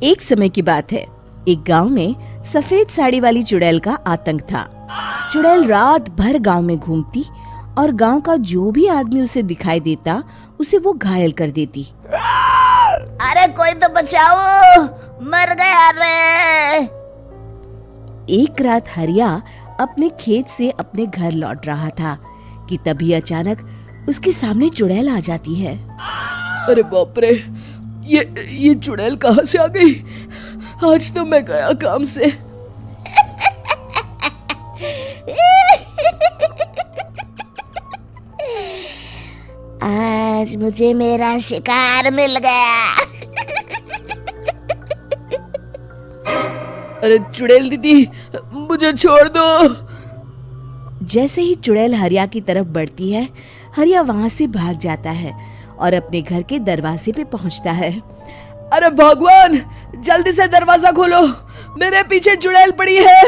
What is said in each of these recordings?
एक समय की बात है। एक गांव में सफेद साड़ी वाली चुड़ैल का आतंक था। चुड़ैल रात भर गांव में घूमती और गांव का जो भी आदमी उसे दिखाई देता उसे वो घायल कर देती। अरे कोई तो बचाओ, मर गया रे। एक रात हरिया अपने खेत से अपने घर लौट रहा था कि तभी अचानक उसके सामने चुड़ैल आ जाती है। अरे बाप रे, ये चुड़ैल कहाँ से आ गई? आज तो मैं गया काम से। आज मुझे मेरा शिकार मिल गया। अरे चुड़ैल दीदी, मुझे छोड़ दो। जैसे ही चुड़ैल हरिया की तरफ बढ़ती है, हरिया वहां से भाग जाता है और अपने घर के दरवाजे पे पहुंचता है। अरे भगवान, जल्दी से दरवाजा खोलो, मेरे पीछे चुड़ैल पड़ी है।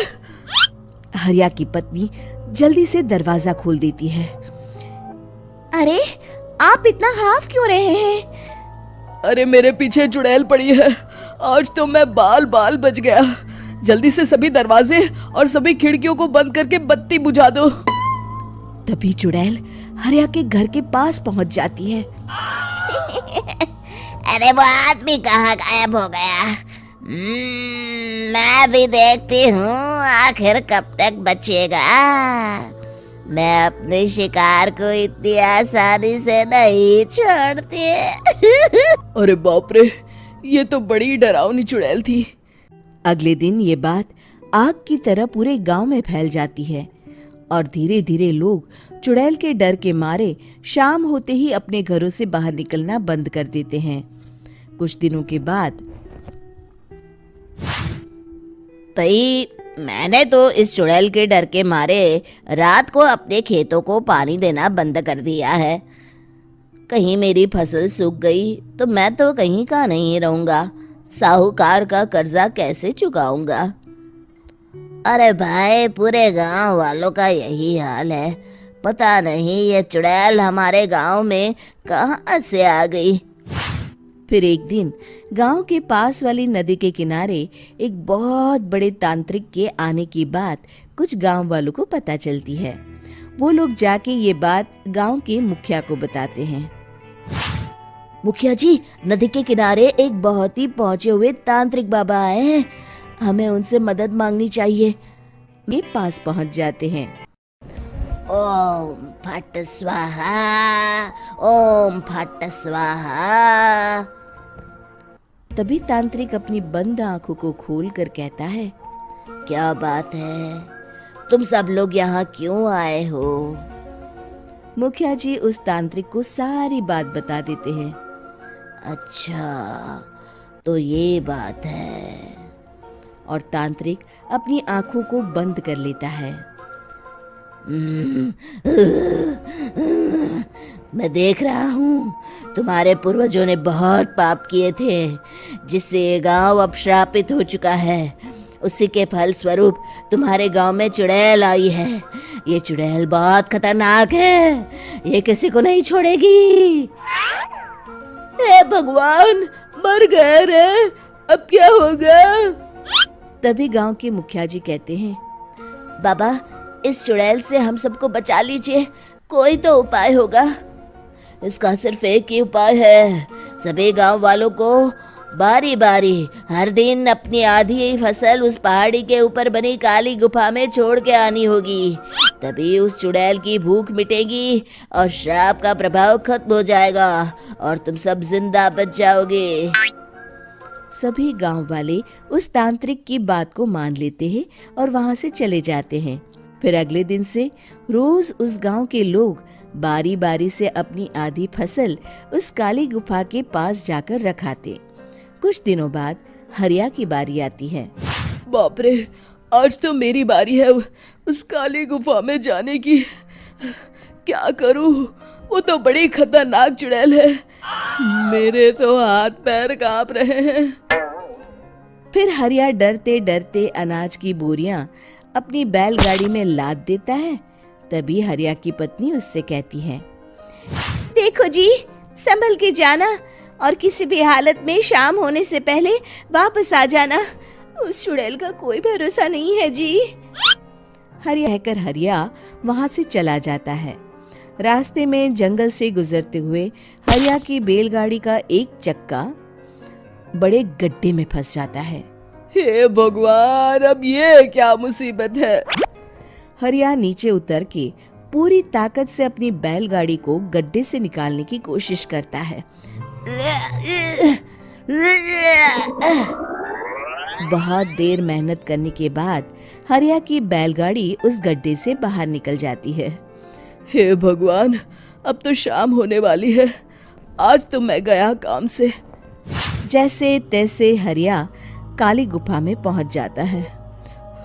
हरिया की पत्नी जल्दी से दरवाजा खोल देती है। अरे आप इतना हाफ क्यों रहे हैं? अरे मेरे पीछे चुड़ैल पड़ी है, आज तो मैं बाल बाल बच गया। जल्दी से सभी दरवाजे और सभी खिड़कियों को बंद करके बत्ती बुझा दो। तभी चुड़ैल हरिया के घर के पास पहुंच जाती है। अरे वो आदमी कहाँ गायब हो गया? मैं भी देखती हूँ आखिर कब तक बचेगा। मैं अपने शिकार को इतनी आसानी से नहीं छोड़ती। अरे बाप रे, ये तो बड़ी डरावनी चुड़ैल थी। अगले दिन ये बात आग की तरह पूरे गांव में फैल जाती है और धीरे धीरे लोग चुड़ैल के डर के मारे शाम होते ही अपने घरों से बाहर निकलना बंद कर देते हैं। कुछ दिनों के बाद भाई, मैंने तो इस चुड़ैल के डर के मारे रात को अपने खेतों को पानी देना बंद कर दिया है। कहीं मेरी फसल सूख गई तो मैं तो कहीं का नहीं रहूंगा। साहूकार का कर्जा कैसे चुकाऊंगा? अरे भाई, पूरे गांव वालों का यही हाल है। पता नहीं ये चुड़ैल हमारे गांव में कहां से आ गई। फिर एक दिन गांव के पास वाली नदी के किनारे एक बहुत बड़े तांत्रिक के आने की बात कुछ गांव वालों को पता चलती है। वो लोग जाके ये बात गांव के मुखिया को बताते हैं। मुखिया जी, नदी के किनारे एक बहुत ही पहुंचे हुए तांत्रिक बाबा आए हैं, हमें उनसे मदद मांगनी चाहिए। वे पास पहुंच जाते हैं। ओम फट स्वाहा, ओम फट स्वाहा। तभी तांत्रिक अपनी बंद आंखों को खोलकर कहता है, क्या बात है? तुम सब लोग यहाँ क्यों आए हो? मुखिया जी उस तांत्रिक को सारी बात बता देते हैं। अच्छा, तो ये बात है। और तांत्रिक अपनी आंखों को बंद कर लेता है। मैं देख रहा हूँ तुम्हारे पूर्वजों ने बहुत पाप किए थे, जिससे ये गांव अब श्रापित हो चुका है। उसी के फल स्वरूप तुम्हारे गांव में चुड़ैल आई है। ये चुड़ैल बहुत खतरनाक है, ये किसी को नहीं छोड़ेगी। हे भगवान, मर गए रे, अब क्या होगा? तभी गांव के मुखिया जी कहते हैं, बाबा, इस चुड़ैल से हम सबको बचा लीजिए, कोई तो उपाय होगा। इसका सिर्फ एक ही उपाय है, सभी गांव वालों को बारी बारी हर दिन अपनी आधी फसल उस पहाड़ी के ऊपर बनी काली गुफा में छोड़ के आनी होगी। तभी उस चुड़ैल की भूख मिटेगी और श्राप का प्रभाव खत्म हो जाएगा और तुम सब जिंदा बच जाओगे। सभी गांव वाले उस तांत्रिक की बात को मान लेते हैं और वहां से चले जाते हैं। फिर अगले दिन से रोज उस गांव के लोग बारी बारी से अपनी आधी फसल उस काली गुफा के पास जाकर रखाते। कुछ दिनों बाद हरिया की बारी आती है। बाप रे, आज तो मेरी बारी है उस काली गुफा में जाने की। क्या करूं? वो तो बड़ी खतरनाक चुड़ैल है, मेरे तो हाथ पैर कांप रहे हैं। फिर हरिया डरते डरते अनाज की बोरियां अपनी बैलगाड़ी में लाद देता है। तभी हरिया की पत्नी उससे कहती है, देखो जी, संभल के जाना और किसी भी हालत में शाम होने से पहले वापस आ जाना। उस चुड़ैल का कोई भरोसा नहीं है जी। हरिया कहकर हरिया वहां से चला जाता है। रास्ते में जंगल से गुजरते हुए हरिया की बैलगाड़ी का एक चक्का बड़े गड्ढे में फंस जाता है। हे भगवान, अब ये क्या मुसीबत है। हरिया नीचे उतर के पूरी ताकत से अपनी बैलगाड़ी को गड्ढे से निकालने की कोशिश करता है। बहुत देर मेहनत करने के बाद हरिया की बैलगाड़ी उस गड्ढे से बाहर निकल जाती है। हे भगवान, अब तो शाम होने वाली है। आज तो मैं गया काम से। जैसे तैसे हरिया काली गुफा में पहुंच जाता है।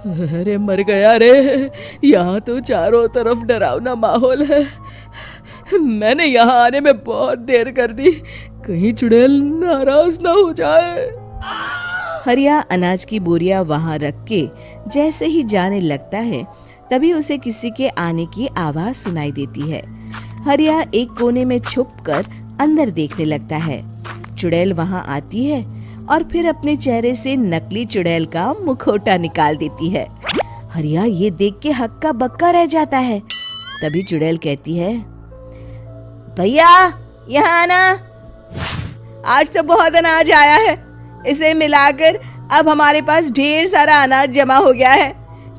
अरे मर गया रे, यहाँ तो चारों तरफ डरावना माहौल है। मैंने यहाँ आने में बहुत देर कर दी, कहीं चुड़ैल नाराज ना हो जाए। हरिया अनाज की बोरियां वहां रख के जैसे ही जाने लगता है, तभी उसे किसी के आने की आवाज सुनाई देती है। हरिया एक कोने में छुपकर अंदर देखने लगता है। चुड़ैल वहां आती है और फिर अपने चेहरे से नकली चुड़ैल का मुखौटा निकाल देती है। हरिया ये देख के हक्का बक्का रह जाता है। तभी चुड़ैल कहती है, भैया यहाँ आना। आज तो बहुत अनाज आया है, इसे मिलाकर अब हमारे पास ढेर सारा अनाज जमा हो गया है।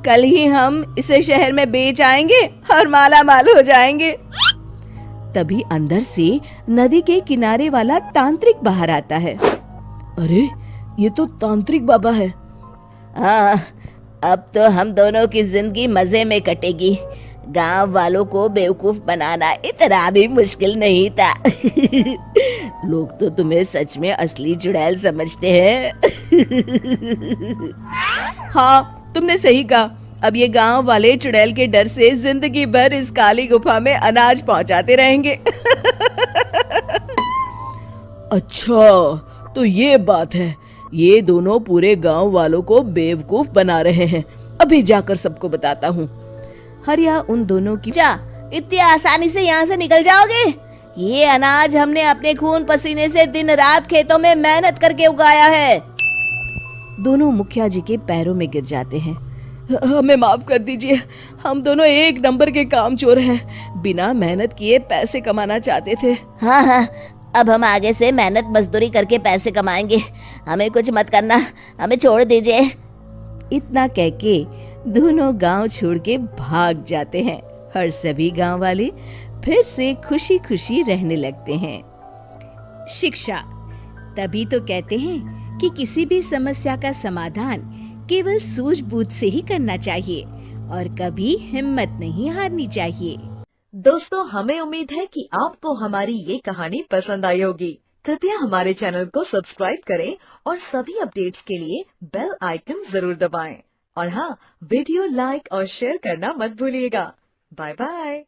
कल ही हम इसे शहर में बेच आएंगे और माला माल हो जाएंगे। तभी अंदर से नदी के किनारे वाला तांत्रिक बाहर आता है। अरे ये तो तांत्रिक बाबा है। हाँ, अब तो हम दोनों की जिंदगी मजे में कटेगी। गांव वालों को बेवकूफ बनाना इतना भी मुश्किल नहीं था। लोग तो तुम्हें सच में असली चुड़ैल समझते हैं। हाँ, तुमने सही कहा। अब ये गांव वाले चुड़ैल के डर से जिंदगी भर इस काली गुफा में अनाज पहुंचाते रहेंगे। अच्छा, तो ये बात है। ये दोनों पूरे गांव वालों को बेवकूफ बना रहे हैं। अभी जाकर सबको बताता हूँ। हरिया उन दोनों की इतनी आसानी से यहाँ से निकल जाओगे? ये अनाज हमने अपने खून पसीने से दिन रात खेतों में मेहनत करके उगाया है। दोनों मुखिया जी के पैरों में गिर जाते हैं। हमें माफ कर दीजिए, हम दोनों एक नंबर के कामचोर हैं। बिना मेहनत किए पैसे कमाना चाहते थे। हाँ हाँ, अब हम आगे से मेहनत मजदूरी करके पैसे कमाएंगे। हमें कुछ मत करना, हमें छोड़ दीजिए। इतना कह के दोनों गांव छोड़ के भाग जाते हैं और सभी गांव वाले फिर से खुशी खुशी रहने लगते हैं। शिक्षा तभी तो कहते हैं कि किसी भी समस्या का समाधान केवल सूझबूझ से ही करना चाहिए और कभी हिम्मत नहीं हारनी चाहिए। दोस्तों, हमें उम्मीद है कि आपको हमारी ये कहानी पसंद आई होगी। कृपया हमारे चैनल को सब्सक्राइब करें और सभी अपडेट्स के लिए बेल आइकन जरूर दबाएं। और हाँ, वीडियो लाइक और शेयर करना मत भूलिएगा। Bye bye.